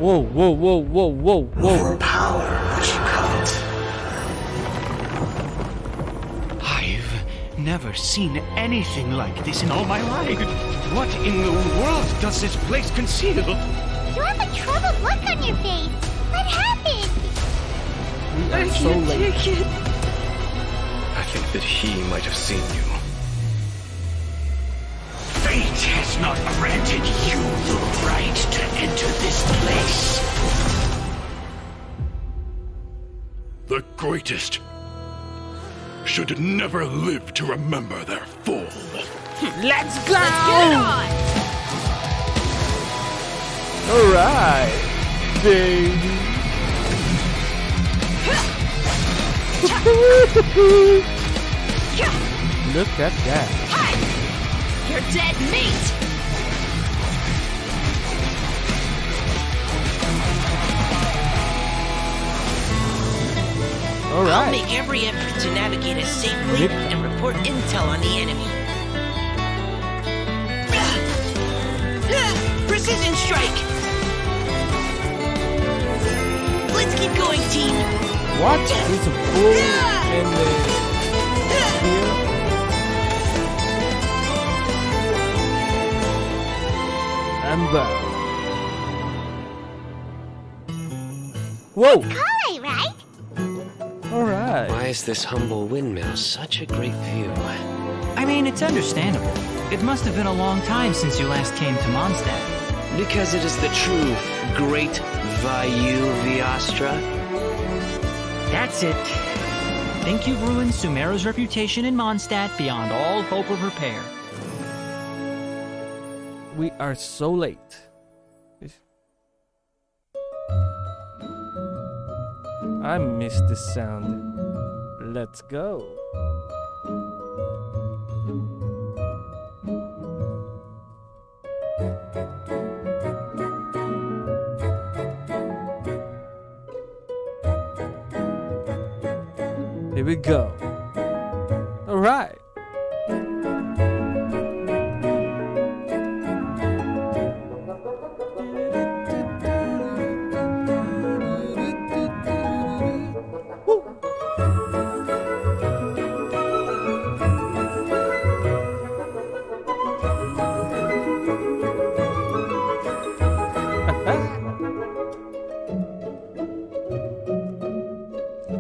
Whoa, whoa, whoa, whoa, whoa, whoa. For power which you covet. I've never seen anything like this in all my life. What in the world does this place conceal? You have a troubled look on your face. What happened? We are so late. I think that he might have seen you. Fate has not granted you the right to enter this place. The greatest should never live to remember their fall. Let's go! Let's get it on! Alright, baby. Look at that. Hi! You're dead meat! I'll Alright. make every effort to navigate us safely and report intel on the enemy. Precision strike! Let's keep going, team! What? There's a bull in the here. And back. Whoa! Color, right? Alright. Why is this humble windmill such a great view? I mean, it's understandable. It must have been a long time since you last came to Mondstadt. Because it is the true Great Vayu Viastra. That's it. Think you've ruined Sumeru's reputation in Mondstadt beyond all hope of repair. We are so late. I miss this sound. Let's go. Here we go. All right.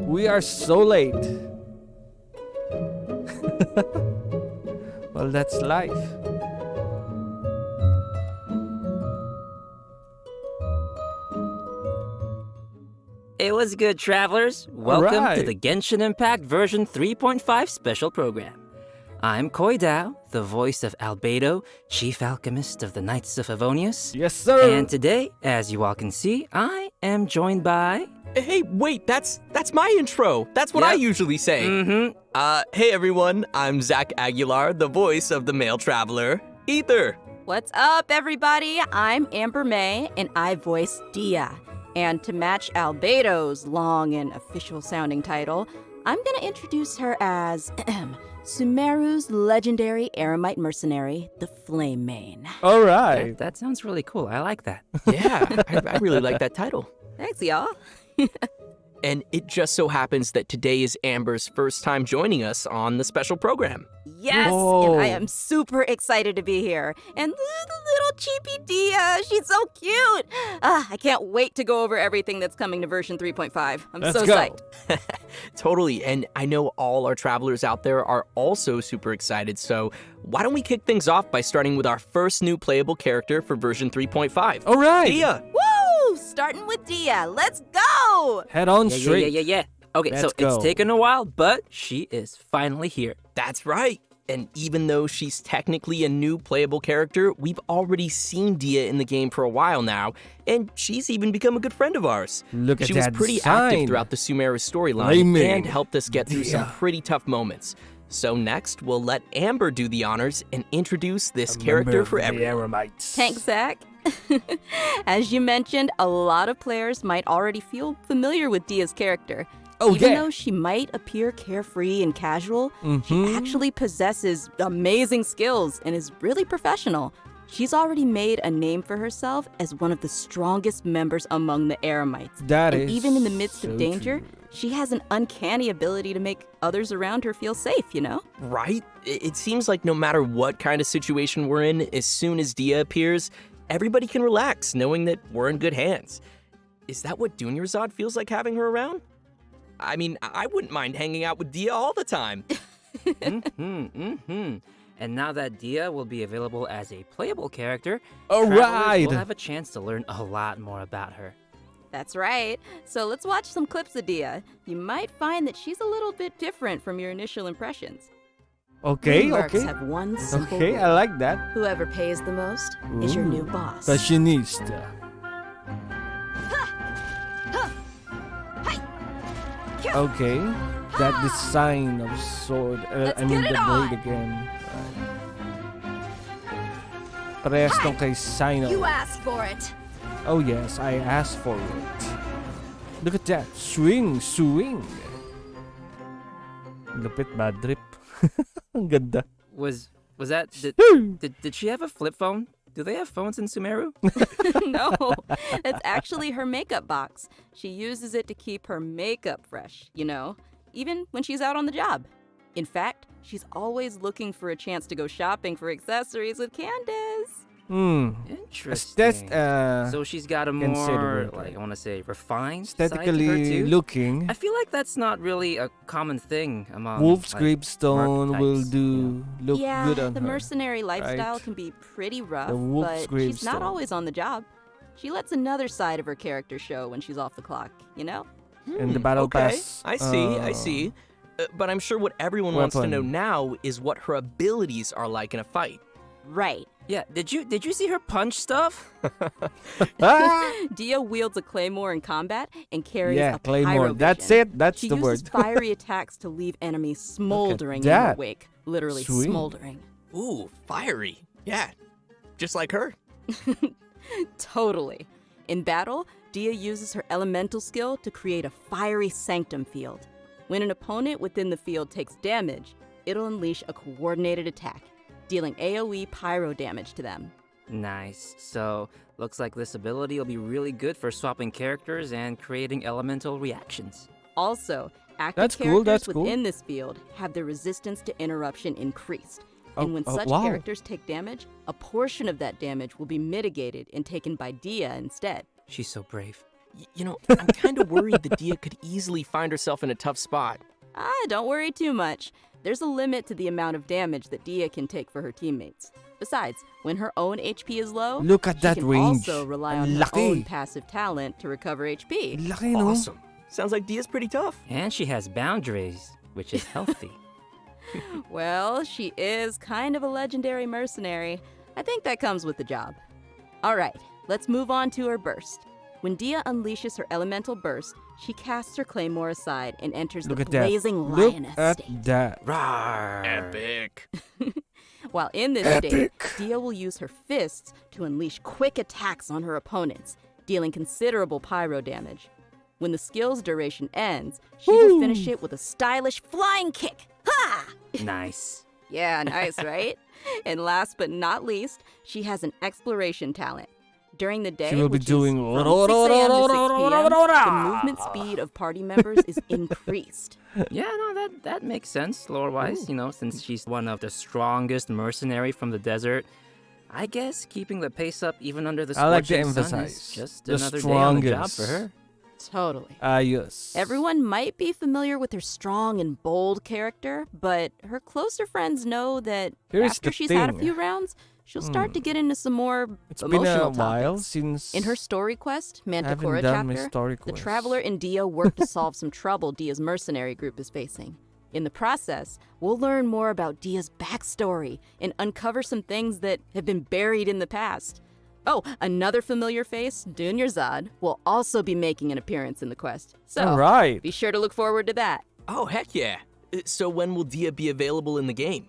We are so late. Well, that's life. It was good, travelers. Welcome to Alright. the Genshin Impact version 3.5 special program. I'm Koidao, the voice of Albedo, chief alchemist of the Knights of Favonius. Yes, sir. And today, as you all can see, I am joined by... Hey, wait, that's my intro. That's what I Yep. usually say. Mm-hmm. Hey everyone, I'm Zach Aguilar, the voice of the male traveler, Ether. What's up, everybody? I'm Amber May, and I voice Dia. And to match Albedo's long and official-sounding title, I'm gonna introduce her as Sumeru's legendary Aramite mercenary, the Flame Mane. All right. That sounds really cool. I like that. Yeah, I really like that title. Thanks, y'all. And it just so happens that today is Amber's first time joining us on the special program. Yes, Whoa. and I am super excited to be here. And the little cheapy Dia, she's so cute. I can't wait to go over everything that's coming to version 3.5. I'm Let's so go. psyched. Totally, and I know all our travelers out there are also super excited, so why don't we kick things off by starting with our first new playable character for version 3.5. All right. Dia! Woo! Starting with Dia. Let's go! Head on Yeah, straight. yeah. Okay, Let's so go. it's taken a while, but she is finally here. That's right. And even though she's technically a new playable character, we've already seen Dia in the game for a while now, and she's even become a good friend of ours. Look at She was that pretty sign. active throughout the Sumeru storyline Flaming and helped us get through some Dia. pretty tough moments. So next, we'll let Amber do the honors and introduce this A character member for of the everyone. Aramites. Thanks, Zach. As you mentioned, a lot of players might already feel familiar with Dia's character. Oh, Even yeah. though she might appear carefree and casual, Mhm. she actually possesses amazing skills and is really professional. She's already made a name for herself as one of the strongest members among the Eremites. That and is even in the midst so of danger, true. she has an uncanny ability to make others around her feel safe, you know? Right? It seems like no matter what kind of situation we're in, as soon as Dia appears, everybody can relax knowing that we're in good hands. Is that what Dunyarzad feels like having her around? I mean, I wouldn't mind hanging out with Dia all the time. And now that Dia will be available as a playable character, All travelers right. will have a chance to learn a lot more about her. That's right. So let's watch some clips of Dia. You might find that she's a little bit different from your initial impressions. Okay, Mercs okay. have one simple Okay, rule. I like that. Whoever pays the most is your new boss. Fashionista. Okay, that design of sword. Let's I mean get the it on. blade again. Parehas tong kay Sino. You asked for it. Oh yes, I asked for it. Look at that. Swing, swing. Lupit bad trip. Ang ganda. Was that did she have a flip phone? Do they have phones in Sumeru? No, it's actually her makeup box. She uses it to keep her makeup fresh, you know, even when she's out on the job. In fact, she's always looking for a chance to go shopping for accessories with Candace. Interesting. That's So she's got a more, considerable, like, I want to say, refined side to her aesthetically too? looking. I feel like that's not really a common thing among Wolf's like, gravestone will archetypes, do you know? look Yeah, good on the her. mercenary lifestyle right? can be pretty rough, The wolf's but she's not gravestone. always on the job. She lets another side of her character show when she's off the clock, you know? And the battle Okay, pass. I see. But I'm sure what everyone wants to know Weapon. now is what her abilities are like in a fight. Right. Yeah, did you see her punch stuff? Ah! Dia wields a claymore in combat and carries Yeah, a claymore. pyrovision. That's it. That's She the uses word. fiery attacks to leave enemies smoldering in her that. wake. Literally Sweet. smoldering. Ooh, fiery. Yeah, just like her. Totally. In battle, Dia uses her elemental skill to create a fiery sanctum field. When an opponent within the field takes damage, it'll unleash a coordinated attack, dealing AoE pyro damage to them. Nice. So, looks like this ability will be really good for swapping characters and creating elemental reactions. Also, active That's cool, characters that's cool. within this field have their resistance to interruption increased. And when Oh, such wow. characters take damage, a portion of that damage will be mitigated and taken by Dia instead. She's so brave. You know, I'm kind of worried that Dia could easily find herself in a tough spot. Don't worry too much. There's a limit to the amount of damage that Dia can take for her teammates. Besides, when her own HP is low, Look at she that can range. also rely Ang on her laki. own passive talent to recover HP. Laki, no? Awesome. Sounds like Dia's pretty tough. And she has boundaries, which is healthy. Well, she is kind of a legendary mercenary. I think that comes with the job. All right, let's move on to her burst. When Dia unleashes her elemental burst, she casts her claymore aside and enters Look the at that. blazing Look lioness at state. that. Rawr. Epic. While in this state, Epic. Dia will use her fists to unleash quick attacks on her opponents, dealing considerable pyro damage. When the skill's duration ends, she will finish it with a stylish flying kick. Ha! Nice. Yeah, nice, right? And last but not least, she has an exploration talent. During the day, She will be which is doing from 6 a.m. to 6 p.m., the movement speed of party members is increased. Yeah, no, that makes sense, lore-wise, you know, since she's one of the strongest mercenary from the desert. I guess keeping the pace up even under the I like to scorching sun emphasize is just the another day on the job strongest. for her. Totally. Yes. Everyone might be familiar with her strong and bold character, but her closer friends know that Here's after the she's had a thing. few rounds, she'll start to get into some more It's been emotional a while topics. since In her story quest, I haven't Manticora done my chapter, story the quest. Traveler and Dia work to solve some trouble Dia's mercenary group is facing. In the process, we'll learn more about Dia's backstory and uncover some things that have been buried in the past. Oh, another familiar face, Dunyarzad, will also be making an appearance in the quest. So, All right. be sure to look forward to that. Oh, heck yeah. So when will Dia be available in the game?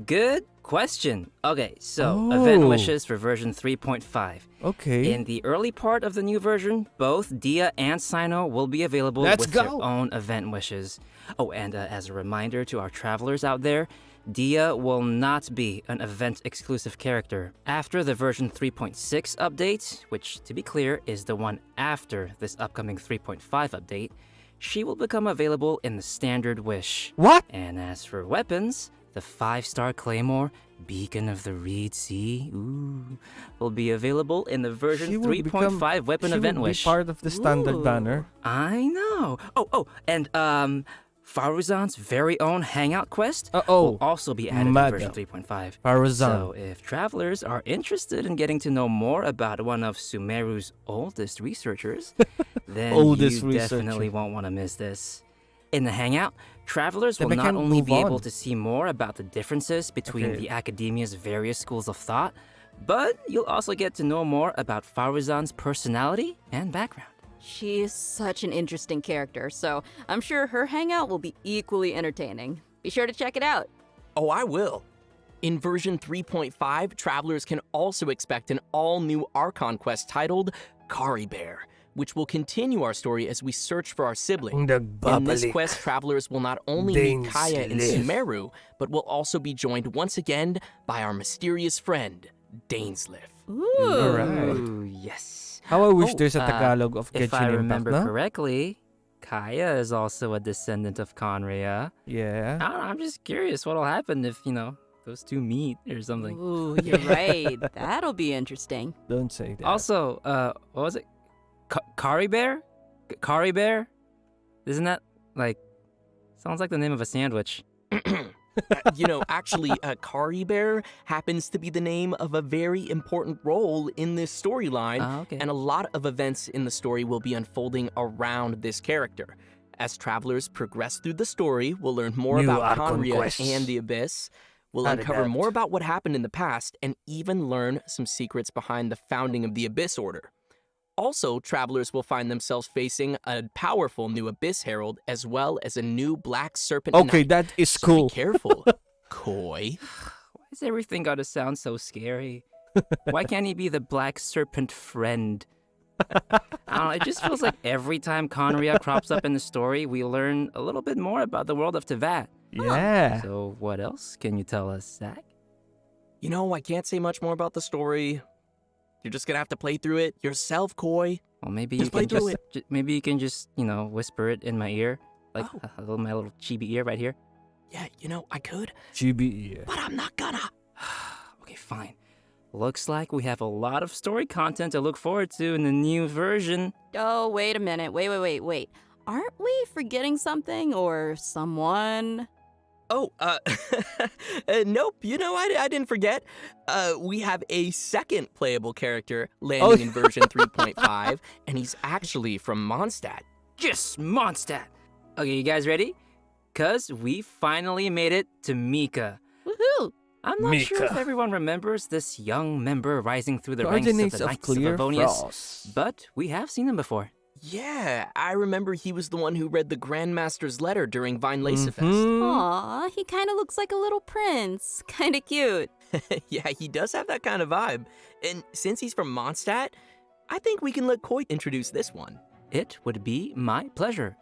Good question. Okay, so event wishes for version 3.5. Okay. In the early part of the new version, both Dia and Sino will be available Let's with go. their own event wishes. Oh, and as a reminder to our travelers out there, Dia will not be an event-exclusive character. After the version 3.6 update, which, to be clear, is the one after this upcoming 3.5 update, she will become available in the standard wish. What? And as for weapons, the 5-star Claymore, Beacon of the Reed Sea, will be available in the version 3.5 weapon event wish. She will be part of the standard banner. I know. And Faruzan's very own Hangout quest Uh-oh. will also be added to version 3.5. Faruzan. So if travelers are interested in getting to know more about one of Sumeru's oldest researchers, then you definitely won't want to miss this. In the Hangout, travelers will not only be able to see more about the differences between the academia's various schools of thought, but you'll also get to know more about Faruzan's personality and background. She is such an interesting character, so I'm sure her hangout will be equally entertaining. Be sure to check it out. Oh, I will. In version 3.5, travelers can also expect an all-new Archon quest titled Kari Bear, which will continue our story as we search for our sibling. In this quest, travelers will not only meet Kaya and Sumeru, but will also be joined once again by our mysterious friend, Dainsliff. Alright. Yes. How I wish there's a Tagalog of Genshin If I remember Impact, no? correctly, Kaya is also a descendant of Conria. Yeah. I don't know, I'm just curious what'll happen if, those two meet or something. Ooh, you're right. That'll be interesting. Don't say that. Also, what was it? Kari Bear? Kari Bear? Isn't that, sounds like the name of a sandwich. Actually, Kari Bear happens to be the name of a very important role in this storyline, and a lot of events in the story will be unfolding around this character. As travelers progress through the story, we'll learn more about Conria and the Abyss. We'll uncover more about what happened in the past, and even learn some secrets behind the founding of the Abyss Order. Also, travelers will find themselves facing a powerful new Abyss Herald, as well as a new Black Serpent Knight. That is So cool. be careful, Koi. Why is everything gotta sound so scary? Why can't he be the Black Serpent friend? I don't know, it just feels like every time Conria crops up in the story, we learn a little bit more about the world of Teyvat. Yeah. So what else can you tell us, Zach? I can't say much more about the story. You're just gonna have to play through it yourself, Koi. Well, maybe Just you play can through maybe you can just, whisper it in my ear, like my little chibi ear right here. Yeah, I could, GB. but I'm not gonna. Okay, fine. Looks like we have a lot of story content to look forward to in the new version. Oh, wait a minute. Wait. Aren't we forgetting something or someone? Oh, nope. I didn't forget. We have a second playable character landing in version 3.5, and he's actually from Mondstadt. Just Mondstadt! Okay, you guys ready? 'Cause we finally made it to Mika. Woohoo! I'm not sure if everyone remembers this young member rising through the ranks of the Knights of Favonius, but we have seen him before. Yeah, I remember he was the one who read the Grandmaster's letter during Vine Lacefest. Aw, he kind of looks like a little prince. Kind of cute. Yeah, he does have that kind of vibe. And since he's from Mondstadt, I think we can let Koi introduce this one. It would be my pleasure.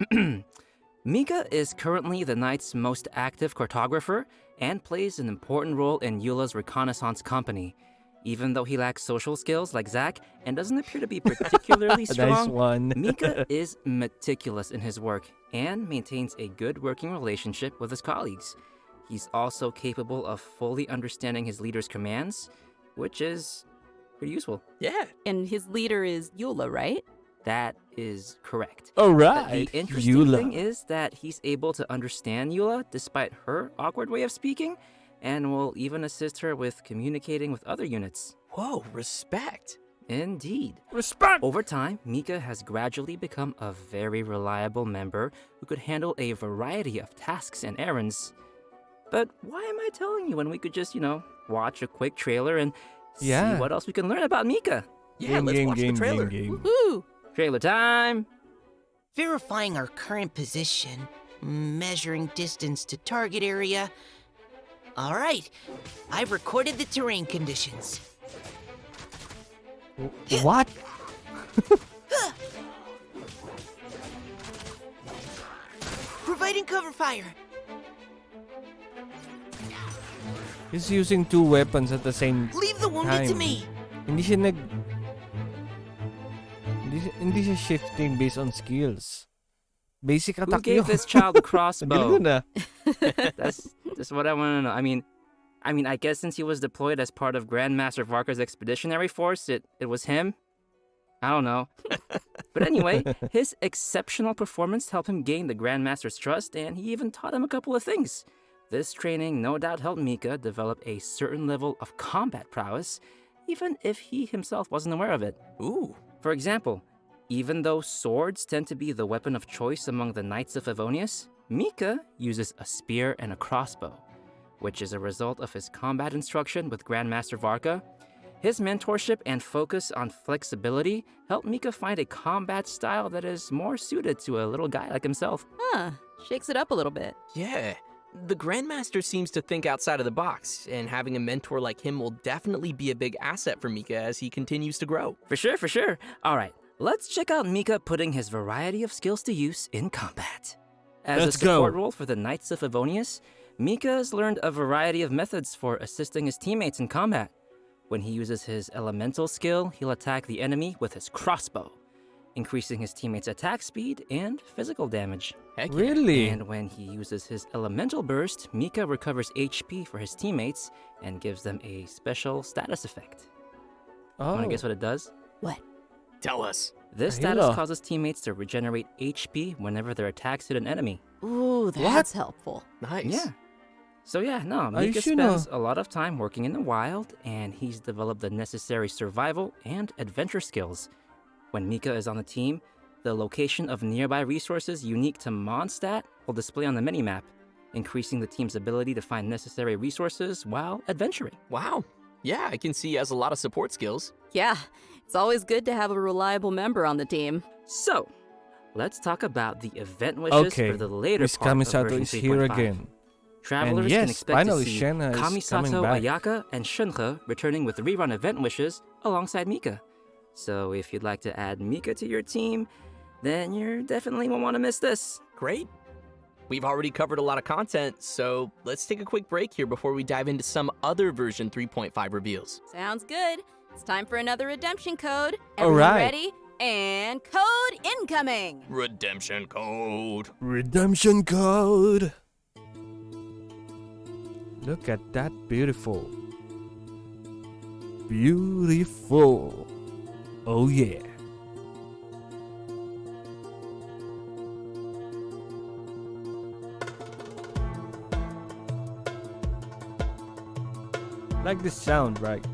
Mika is currently the Knight's most active cartographer and plays an important role in Eula's reconnaissance company. Even though he lacks social skills like Zack and doesn't appear to be particularly strong, Nice one. Mika is meticulous in his work and maintains a good working relationship with his colleagues. He's also capable of fully understanding his leader's commands, which is pretty useful. Yeah. And his leader is Eula, right? That is correct. All right. The interesting thing is that he's able to understand Eula despite her awkward way of speaking, and will even assist her with communicating with other units. Whoa, respect. Indeed. Respect! Over time, Mika has gradually become a very reliable member who could handle a variety of tasks and errands. But why am I telling you when we could just, watch a quick trailer and see what else we can learn about Mika? Yeah, let's watch the trailer. Woohoo! Trailer time! Verifying our current position, measuring distance to target area. All right. I've recorded the terrain conditions. What? Providing cover fire. He's using two weapons at the same Leave the wounded to time. me. Hindi siya hindi siya shifting based on skills. Basic Who attack gave yun. this child a crossbow? Ganun na. That's what I want to know. I mean, I guess since he was deployed as part of Grandmaster Varka's expeditionary force, it was him. I don't know. But anyway, his exceptional performance helped him gain the Grandmaster's trust, and he even taught him a couple of things. This training no doubt helped Mika develop a certain level of combat prowess, even if he himself wasn't aware of it. Ooh. For example, even though swords tend to be the weapon of choice among the Knights of Favonius, Mika uses a spear and a crossbow, which is a result of his combat instruction with Grandmaster Varka. His mentorship and focus on flexibility helped Mika find a combat style that is more suited to a little guy like himself. Huh. Shakes it up a little bit. Yeah. The Grandmaster seems to think outside of the box, and having a mentor like him will definitely be a big asset for Mika as he continues to grow. For sure. All right, let's check out Mika putting his variety of skills to use in combat. As Let's a support go. role for the Knights of Favonius, Mika has learned a variety of methods for assisting his teammates in combat. When he uses his elemental skill, he'll attack the enemy with his crossbow, increasing his teammates' attack speed and physical damage. Heck yeah. Really? And when he uses his elemental burst, Mika recovers HP for his teammates and gives them a special status effect. Oh. Wanna guess what it does? What? Tell us. This A status healer. causes teammates to regenerate HP whenever their attacks hit an enemy. Ooh, that's helpful. Nice. Yeah. So yeah, no, Are you Mika sure spends no? a lot of time working in the wild, and he's developed the necessary survival and adventure skills. When Mika is on the team, the location of nearby resources unique to Mondstadt will display on the minimap, increasing the team's ability to find necessary resources while adventuring. Wow. Yeah, I can see he has a lot of support skills. Yeah, it's always good to have a reliable member on the team. So, let's talk about the event wishes Okay, for the later Miss part of Kamisato version is here 3.5. again. Travelers And yes, can expect finally to see Shenna is coming Kamisato back. Ayaka and Shunhe returning with rerun event wishes alongside Mika. So if you'd like to add Mika to your team, then you definitely won't want to miss this. Great. We've already covered a lot of content, so let's take a quick break here before we dive into some other version 3.5 reveals. Sounds good. It's time for another redemption code. All Everyone right. ready? And code incoming. Redemption code. Redemption code. Look at that beautiful. Beautiful. Oh yeah. Like this sound, right?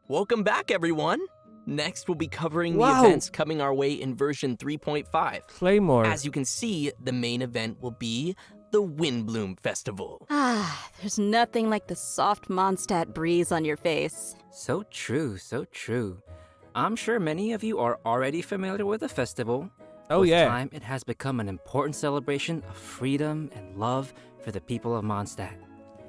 Welcome back, everyone. Next, we'll be covering Wow. the events coming our way in version 3.5. Claymore. As you can see, the main event will be the Windbloom Festival. Ah, there's nothing like the soft Mondstadt breeze on your face. So true, so true. I'm sure many of you are already familiar with the festival. Oh, with yeah. time, it has become an important celebration of freedom and love for the people of Mondstadt.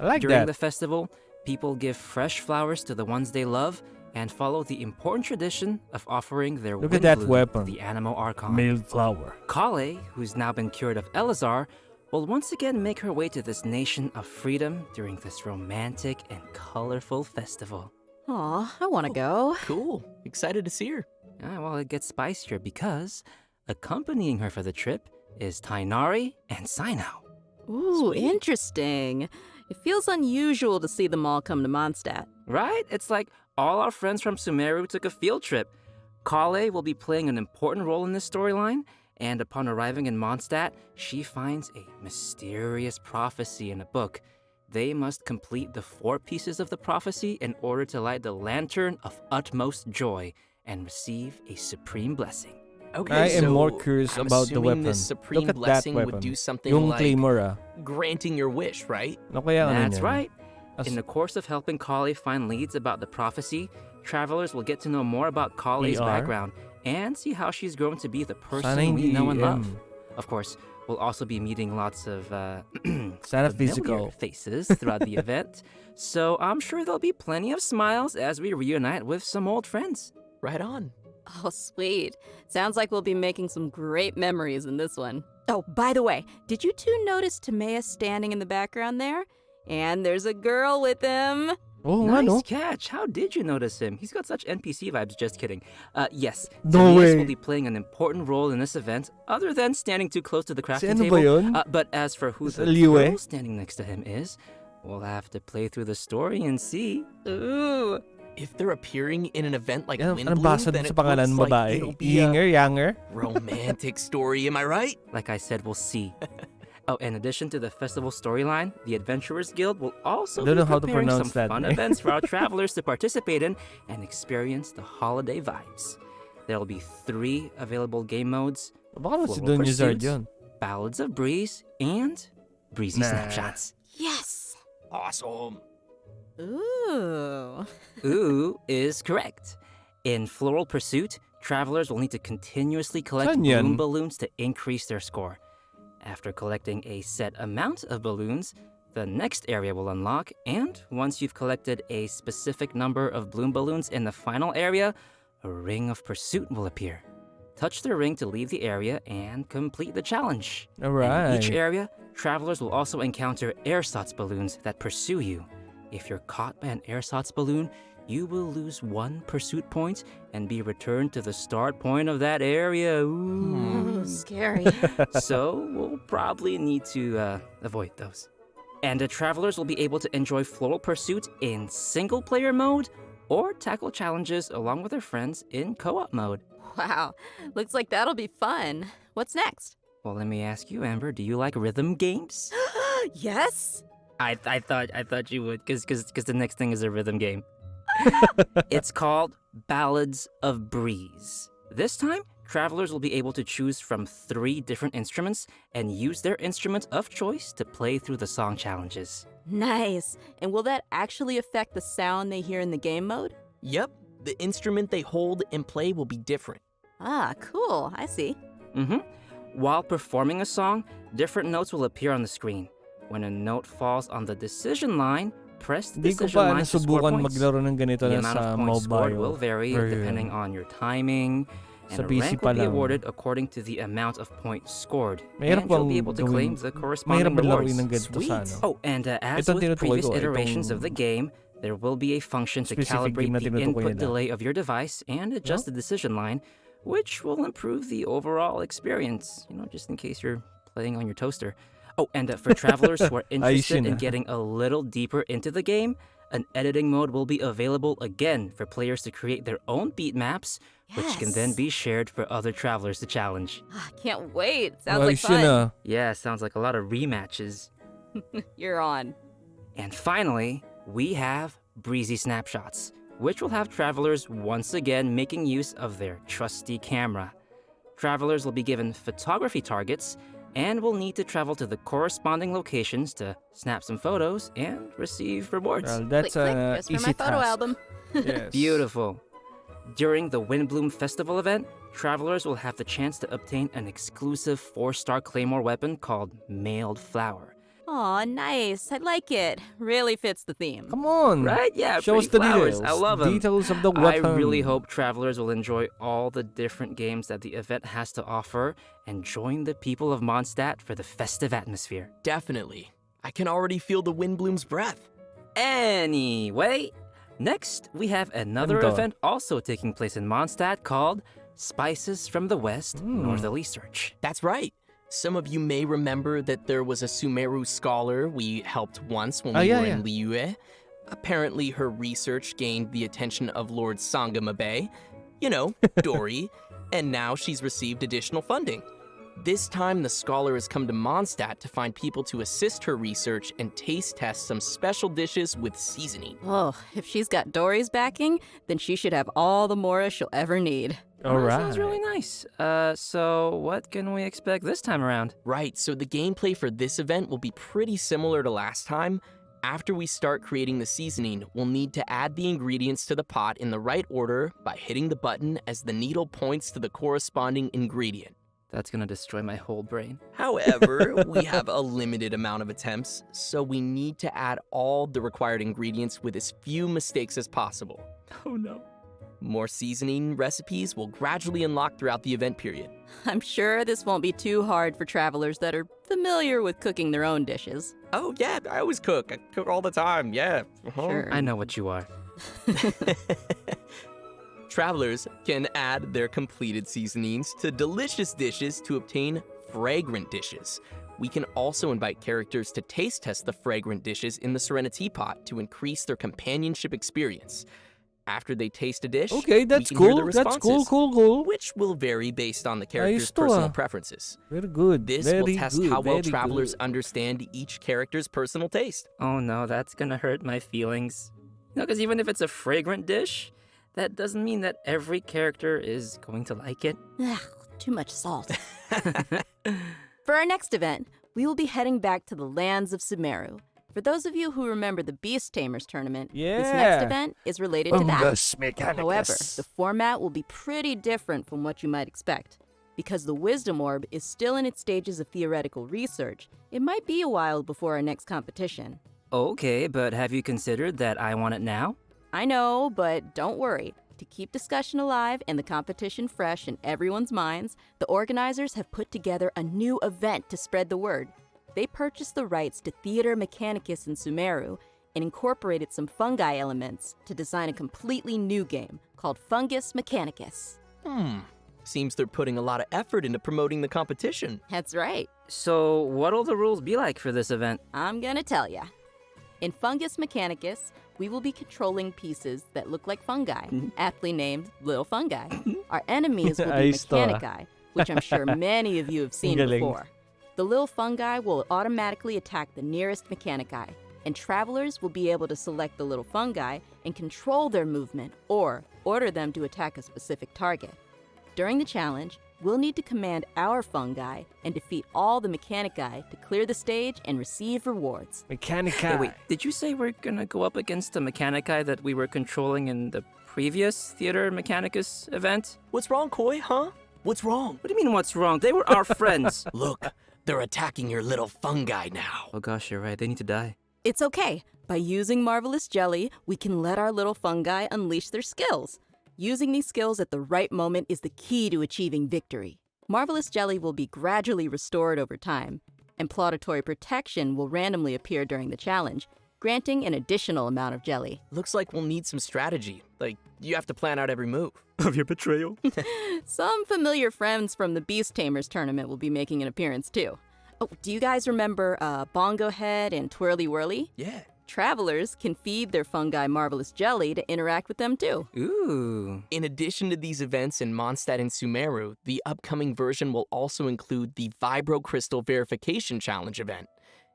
I like During that. the festival, people give fresh flowers to the ones they love and follow the important tradition of offering their Look at that Windbloom weapon. to the animal Archon. Male flower. Kale, who's now been cured of Elazar, will once again make her way to this nation of freedom during this romantic and colorful festival. Aw, I want to go. Cool. Excited to see her. Well, it gets spicier because accompanying her for the trip is Tainari and Sinao. Ooh, interesting. It feels unusual to see them all come to Mondstadt. Right? It's like all our friends from Sumeru took a field trip. Kale will be playing an important role in this storyline, and upon arriving in Mondstadt, she finds a mysterious prophecy in a book. They must complete the 4 pieces of the prophecy in order to light the lantern of utmost joy and receive a supreme blessing. Okay, I am so more curious I'm about the assuming weapon. This supreme Look at that blessing weapon. would do something Yung like claymore, granting your wish, right? Ano kaya ano That's niyan? right. As- In the course of helping Kale find leads about the prophecy, travelers will get to know more about Kale's ER? background and see how she's grown to be the Sana person we hindi know and EM. love. Of course, we'll also be meeting lots of Sana familiar physical. faces throughout the event, so I'm sure there'll be plenty of smiles as we reunite with some old friends. Right on. Oh, sweet. Sounds like we'll be making some great memories in this one. Oh, by the way, did you two notice Tamea standing in the background there? And there's a girl with him. Oh, Nice ano? catch. How did you notice him? He's got such NPC vibes. Just kidding. Yes. No Tavius way. will be playing an important role in this event, other than standing too close to the crafting ano table. ba yun? But as for who the Liu, eh? girl standing next to him is, we'll have to play through the story and see. Ooh. If they're appearing in an event like Ano Windbloom, basa then dun it sa pangalan looks like babae? it'll be a Yinger, Yanger? romantic story, am I right? Like I said, we'll see. Oh, in addition to the festival storyline, the Adventurers Guild will also I don't be know how to preparing pronounce some that, fun eh? events for our travelers to participate in and experience the holiday vibes. There will be 3 available game modes: Baka naman si Floral Don Yuzard Pursuit, yun. Ballads of Breeze, and Breezy Nah. Snapshots. Yes. Awesome. Ooh. Ooh is correct. In Floral Pursuit, travelers will need to continuously collect Saan yan? bloom balloons to increase their score. After collecting a set amount of balloons, the next area will unlock, and once you've collected a specific number of bloom balloons in the final area, a ring of pursuit will appear. Touch the ring to leave the area and complete the challenge. In Alright. each area, travelers will also encounter ersatz balloons that pursue you. If you're caught by an ersatz balloon, you will lose 1 pursuit point and be returned to the start point of that area. Ooh. Ooh, scary. So we'll probably need to avoid those. And the travelers will be able to enjoy Floral Pursuit in single-player mode or tackle challenges along with their friends in co-op mode. Wow. Looks like that'll be fun. What's next? Well, let me ask you, Amber, do you like rhythm games? Yes. I thought you would, because the next thing is a rhythm game. It's called Ballads of Breeze. This time, travelers will be able to choose from 3 different instruments and use their instrument of choice to play through the song challenges. Nice. And will that actually affect the sound they hear in the game mode? Yep, the instrument they hold and play will be different. Ah, cool. I see. While performing a song, different notes will appear on the screen. When a note falls on the decision line, press the Hindi ko decision pa line to score nasubukan points. maglaro ng ganito The na amount sa of points scored will mobile vary version. depending on your timing, and Sa a PC rank pa will be lang. awarded according to the amount of points scored. Mahirap And you'll be bang able to gawin- claim the corresponding mahirap ba laruin rewards. ng ganito sa ano? Oh, and as Itong with tinutukoy previous ko, iterations itong of the game, there will be a function to specific calibrate game na the tinutukoy input nila. delay of your device and adjust the decision line, which will improve the overall experience, just in case you're playing on your toaster. Oh, and for travelers who are interested in na. getting a little deeper into the game, an editing mode will be available again for players to create their own beat maps, which can then Yes. be shared for other travelers to challenge. Ah, can't wait. Sounds like Ayos yun, fun. ah. Yeah, sounds like a lot of rematches. You're on. And finally, we have Breezy Snapshots, which will have travelers once again making use of their trusty camera. Travelers will be given photography targets and will need to travel to the corresponding locations to snap some photos and receive rewards. Well, that's click, a just for easy my photo task. album. Yes. Beautiful. During the Windbloom Festival event, travelers will have the chance to obtain an exclusive 4-star claymore weapon called Mailed Flower. Aw, nice. I like it. Really fits the theme. Come on. Right? Yeah, Show us pretty the flowers. details. I love 'em. Details of the I weapon. really hope travelers will enjoy all the different games that the event has to offer and join the people of Mondstadt for the festive atmosphere. Definitely. I can already feel the Windbloom's breath. Anyway, next we have another Ando. event also taking place in Mondstadt called Spices from the West Northerly Search. That's right. Some of you may remember that there was a Sumeru scholar we helped once when we yeah, were yeah. in Liyue. Apparently, her research gained the attention of Lord Sangamabe. You know, Dory. And now she's received additional funding. This time, the scholar has come to Mondstadt to find people to assist her research and taste test some special dishes with seasoning. Oh, if she's got Dory's backing, then she should have all the Mora she'll ever need. All right. Sounds really nice. So what can we expect this time around? Right, so the gameplay for this event will be pretty similar to last time. After we start creating the seasoning, we'll need to add the ingredients to the pot in the right order by hitting the button as the needle points to the corresponding ingredient. That's gonna destroy my whole brain. However, we have a limited amount of attempts, so we need to add all the required ingredients with as few mistakes as possible. Oh no. More seasoning recipes will gradually unlock throughout the event period. I'm sure this won't be too hard for travelers that are familiar with cooking their own dishes. Oh yeah, I always cook. I cook all the time, yeah. Sure. I know what you are. Travelers can add their completed seasonings to delicious dishes to obtain fragrant dishes. We can also invite characters to taste test the fragrant dishes in the Serenity Pot to increase their companionship experience. After they taste a dish, Okay, that's we can hear cool. the That's responses, cool. which will vary based on the character's to, personal preferences. Very good. This very will test good, how well very travelers good. understand each character's personal taste. Oh no, that's gonna hurt my feelings. You know, because even if it's a fragrant dish, that doesn't mean that every character is going to like it. Ugh, too much salt. For our next event, we will be heading back to the lands of Sumeru. For those of you who remember the Beast Tamers tournament, this next Yeah. event is related to that. Fungus mechanicus. However, the format will be pretty different from what you might expect. Because the Wisdom Orb is still in its stages of theoretical research, it might be a while before our next competition. Okay, but have you considered that I want it now? I know, but don't worry. To keep discussion alive and the competition fresh in everyone's minds, the organizers have put together a new event to spread the word. They purchased the rights to Theater Mechanicus in Sumeru and incorporated some fungi elements to design a completely new game called Fungus Mechanicus. Seems they're putting a lot of effort into promoting the competition. That's right. So what'll the rules be like for this event? I'm gonna tell ya. In Fungus Mechanicus, we will be controlling pieces that look like fungi, aptly named little fungi. Our enemies will be Ayos to, ah. Mechanici, which I'm sure many of you have seen Galing. before. The little fungi will automatically attack the nearest Mechanici, and travelers will be able to select the little fungi and control their movement or order them to attack a specific target. During the challenge, we'll need to command our fungi and defeat all the Mechanici to clear the stage and receive rewards. Mechanica. Hey, wait, did you say we're gonna go up against the Mechanici that we were controlling in the previous Theater Mechanicus event? What's wrong, Koi, huh? What's wrong? What do you mean what's wrong? They were our friends. Look, they're attacking your little fungi now. Oh gosh, you're right. They need to die. It's okay. By using Marvelous Jelly, we can let our little fungi unleash their skills. Using these skills at the right moment is the key to achieving victory. Marvelous Jelly will be gradually restored over time, and Plauditory Protection will randomly appear during the challenge, granting an additional amount of jelly. Looks like we'll need some strategy. Like, you have to plan out every move. Of your betrayal. Some familiar friends from the Beast Tamers tournament will be making an appearance too. Oh, do you guys remember Bongo Head and Twirly Whirly? Yeah. Travelers can feed their fungi Marvelous Jelly to interact with them too. Ooh. In addition to these events in Mondstadt and Sumeru, the upcoming version will also include the Vibro Crystal Verification Challenge event.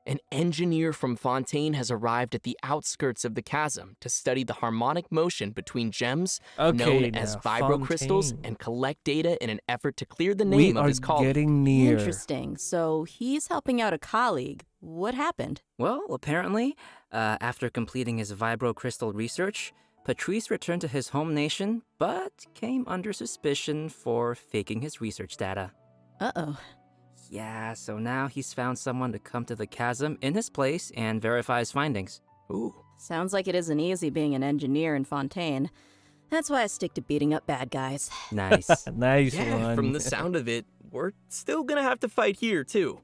An engineer from Fontaine has arrived at the outskirts of the chasm to study the harmonic motion between gems known as vibro crystals and collect data in an effort to clear the name of his We are colleague. getting near. Interesting. So he's helping out a colleague. What happened? Well, apparently, after completing his vibro crystal research, Patrice returned to his home nation, but came under suspicion for faking his research data. Uh-oh. Yeah, so now he's found someone to come to the chasm in his place and verify his findings. Ooh. Sounds like it isn't easy being an engineer in Fontaine. That's why I stick to beating up bad guys. Nice. Nice Yeah, one. from the sound of it, we're still gonna have to fight here, too.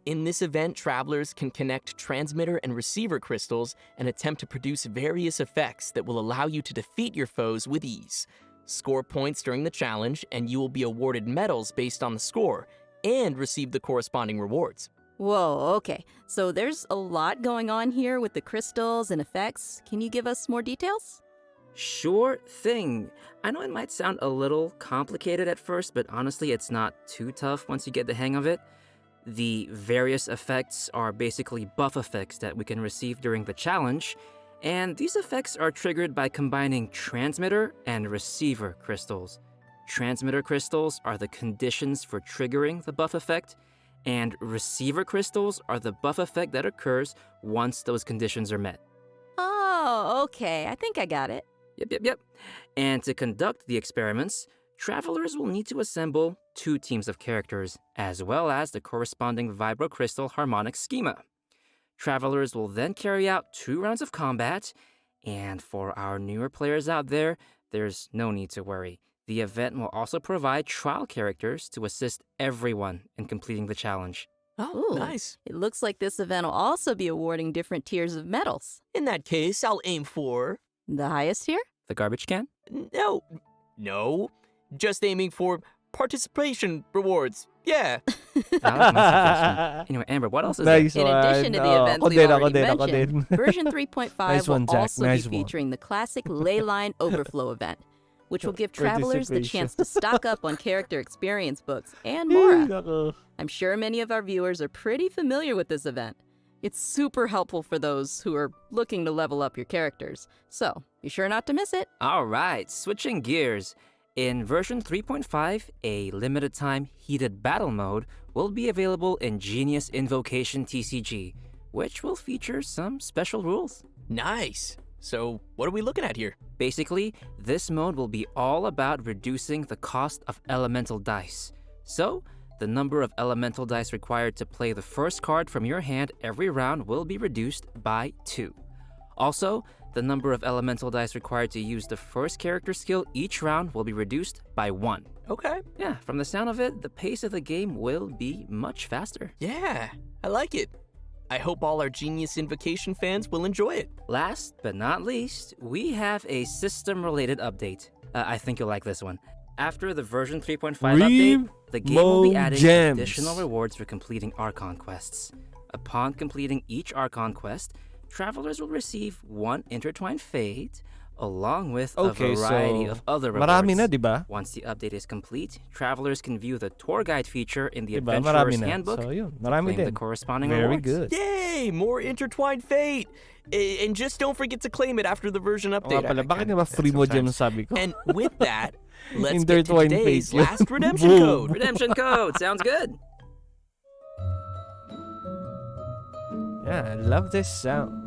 In this event, travelers can connect transmitter and receiver crystals and attempt to produce various effects that will allow you to defeat your foes with ease. Score points during the challenge, and you will be awarded medals based on the score, and receive the corresponding rewards. Whoa, okay. So there's a lot going on here with the crystals and effects. Can you give us more details? Sure thing. I know it might sound a little complicated at first, but honestly, it's not too tough once you get the hang of it. The various effects are basically buff effects that we can receive during the challenge, and these effects are triggered by combining transmitter and receiver crystals. Transmitter crystals are the conditions for triggering the buff effect, and receiver crystals are the buff effect that occurs once those conditions are met. Oh, okay. I think I got it. Yep. And to conduct the experiments, travelers will need to assemble 2 teams of characters, as well as the corresponding vibrocrystal harmonic schema. Travelers will then carry out 2 rounds of combat, and for our newer players out there, there's no need to worry. The event will also provide trial characters to assist everyone in completing the challenge. Oh, Ooh, nice. It looks like this event will also be awarding different tiers of medals. In that case, I'll aim for... The highest tier? The garbage can? No. Just aiming for participation rewards. Yeah. That was my suggestion. Anyway, Amber, what else is Nice there? In addition to the events Ako we've din, already ako mentioned, din. version 3.5 Nice one, will Jack. also Nice be one. featuring the classic ley line overflow event, which will give travelers the chance to stock up on character experience books and more. I'm sure many of our viewers are pretty familiar with this event. It's super helpful for those who are looking to level up your characters, so be sure not to miss it. All right, switching gears. In version 3.5, a limited time heated battle mode will be available in Genius Invocation TCG, which will feature some special rules. Nice. So, what are we looking at here? Basically, this mode will be all about reducing the cost of elemental dice. So, the number of elemental dice required to play the first card from your hand every round will be reduced by 2. Also, the number of elemental dice required to use the first character skill each round will be reduced by 1. Okay. Yeah, from the sound of it, the pace of the game will be much faster. Yeah, I like it. I hope all our Genius Invocation fans will enjoy it. Last but not least, we have a system-related update. I think you'll like this one. After the version 3.5 update, the game will be adding additional rewards for completing Archon quests. Upon completing each Archon quest, travelers will receive 1 intertwined fate, along with a variety of other rewards. Marami na, diba? Once the update is complete, travelers can view the tour guide feature in the Diba? Adventurer's Marami na. Handbook So, yun. to Marami claim din. the corresponding Very rewards. good. Yay! More intertwined fate! And just don't forget to claim it after the version O update. nga pala, bakit nga ba free mo dyan sabi ko? And with that, let's get to Intertwined today's fate. last redemption Boom. code. Redemption code! Sounds good! Yeah, I love this sound.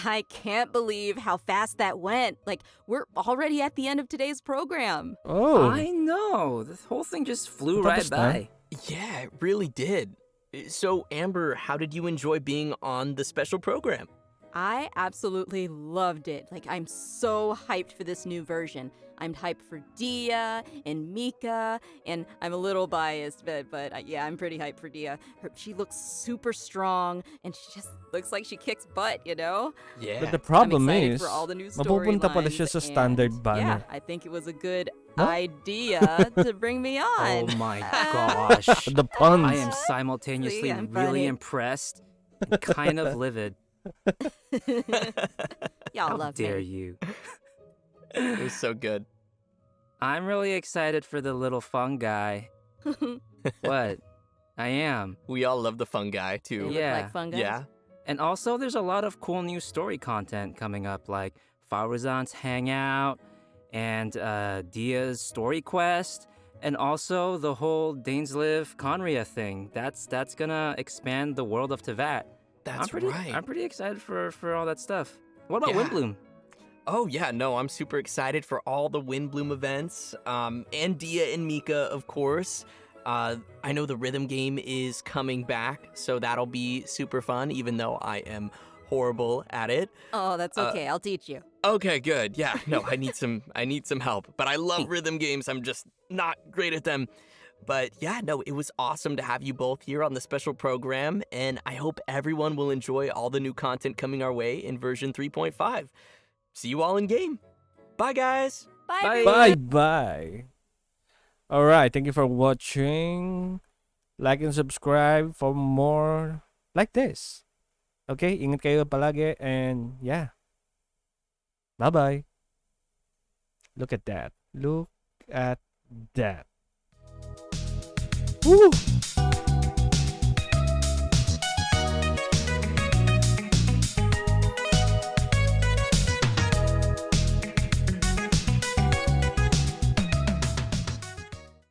I can't believe how fast that went. Like, we're already at the end of today's program. Oh. I know. The whole thing just flew Tapos right na? by. Yeah, it really did. So, Amber, how did you enjoy being on the special program? I absolutely loved it. Like, I'm so hyped for this new version. I'm hyped for Dia and Mika, and I'm a little biased, but yeah, I'm pretty hyped for Dia. She looks super strong, and she just looks like she kicks butt, you know? Yeah. But the problem I'm excited is, for all the new mapupunta pala storylines, siya sa and standard banner. Yeah, I think it was a good Huh? idea to bring me on. Oh my gosh. The puns. I am simultaneously See, I'm really funny. impressed and kind of livid. Y'all How love dare me. you? It was so good. I'm really excited for the little fun guy. What? I am. We all love the fun guy, They too. look Yeah. like fun guys. Yeah. And also, there's a lot of cool new story content coming up, like Faruzan's Hangout and Dia's story quest, and also the whole Dainsliv Conria thing. That's gonna expand the world of Tevat. That's right. I'm pretty excited for all that stuff. What about Yeah. Windbloom? Oh, yeah, no, I'm super excited for all the Windbloom events, and Dia and Mika, of course. I know the rhythm game is coming back, so that'll be super fun, even though I am horrible at it. Oh, that's okay. I'll teach you. Okay, good. Yeah, no, I need some help. But I love rhythm games. I'm just not great at them. But yeah, no, it was awesome to have you both here on the special program, and I hope everyone will enjoy all the new content coming our way in version 3.5. See you all in game. Bye, guys. Bye. Bye. All right, thank you for watching. Like and subscribe for more like this. Okay, ingat kayo palagi, and yeah. Bye-bye. Look at that. Look at that. Woo!